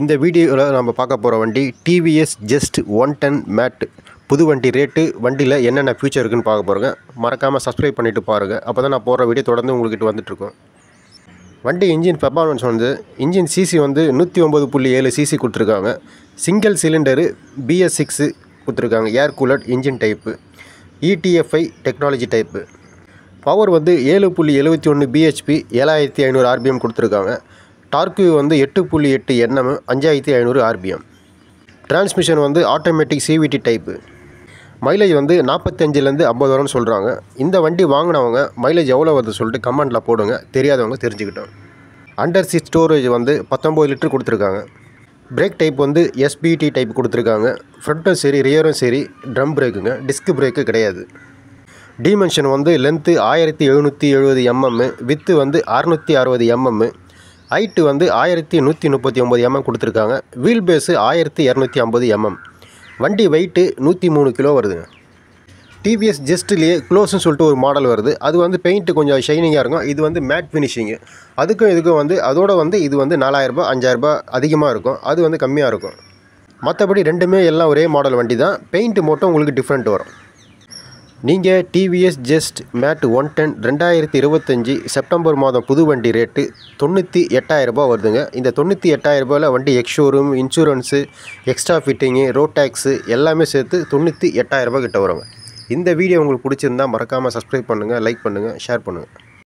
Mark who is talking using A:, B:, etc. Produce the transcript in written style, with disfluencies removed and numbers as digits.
A: இந்த வீடியோவில் நம்ம பார்க்க போகிற வண்டி டிவிஎஸ் ஜஸ்ட் 110 மேட். புது வண்டி ரேட்டு, வண்டியில் என்னென்ன ஃபியூச்சர் இருக்குன்னு பார்க்க போகிறோங்க. மறக்காமல் சப்ஸ்கிரைப் பண்ணிவிட்டு பாருங்கள். அப்போ தான் நான் போகிற வீடியோ தொடர்ந்து உங்கள்கிட்ட வந்துட்டுருக்கோம். வண்டி இன்ஜின் பெர்ஃபார்மன்ஸ் வந்து இன்ஜின் சிசி வந்து 109.7 சிசி கொடுத்துருக்காங்க. சிங்கிள் சிலிண்டரு BS6 கொடுத்துருக்காங்க. Air cooled engine type, ETFI technology type. Power வந்து 7.71 BHP, 7500 RPM கொடுத்துருக்காங்க. டார்க்கு வந்து 8.8 Nm, 5500 RPM. டிரான்ஸ்மிஷன் வந்து ஆட்டோமேட்டிக் CVT டைப்பு. மைலேஜ் வந்து 45லேருந்து 50 வரும்னு சொல்கிறாங்க. இந்த வண்டி வாங்கினவங்க மைலேஜ் எவ்வளோ வருது சொல்லிட்டு கமெண்ட்டில் போடுங்க, தெரியாதவங்க தெரிஞ்சுக்கிட்டோம். அண்டர் சீட் ஸ்டோரேஜ் வந்து 19 லிட்டர் கொடுத்துருக்காங்க. பிரேக் டைப் வந்து SBT டைப் கொடுத்துருக்காங்க. ஃப்ரண்ட்டும் சரி ரியரும் சரி ட்ரம் பிரேக்குங்க, டிஸ்க் பிரேக்கு கிடையாது. டிமென்ஷன் வந்து லென்த்து 1770 mm, வித்து வந்து 660 mm, ஹைட்டு வந்து 1139 mm கொடுத்துருக்காங்க. Wheel base 1250 mm. வண்டி வெயிட்டு 103 கிலோ வருதுங்க. டிவிஎஸ் ஜஸ்ட்லேயே க்ளோஸ்ன்னு சொல்லிட்டு ஒரு மாடல் வருது. அது வந்து பெயிண்ட்டு கொஞ்சம் ஷைனிங்காக இருக்கும். இது வந்து மேட் ஃபினிஷிங்கு. அதுக்கும் இதுக்கும் வந்து அதோட வந்து இது வந்து 4000 ரூபாய் 5000 ரூபாய் அதிகமாக இருக்கும், அது வந்து கம்மியாக இருக்கும். மற்றபடி ரெண்டுமே எல்லாம் ஒரே மாடல் வண்டி தான். பெயிண்ட்டு மட்டும் உங்களுக்கு டிஃப்ரெண்ட் வரும். நீங்கள் டிவிஎஸ் ஜஸ்ட் மேட் 110 2025 செப்டம்பர் மாதம் புது வண்டி ரேட்டு 98,000 ரூபாய் வருதுங்க. இந்த 98,000 ரூபாயில் வண்டி ex-showroom, insurance, extra fitting, road tax எல்லாமே சேர்த்து 98,000 ரூபாய் கிட்ட வருங்க. இந்த வீடியோ உங்களுக்கு பிடிச்சிருந்தால் மறக்காமல் சப்ஸ்கிரைப் பண்ணுங்கள், லைக் பண்ணுங்கள், ஷேர் பண்ணுங்கள்.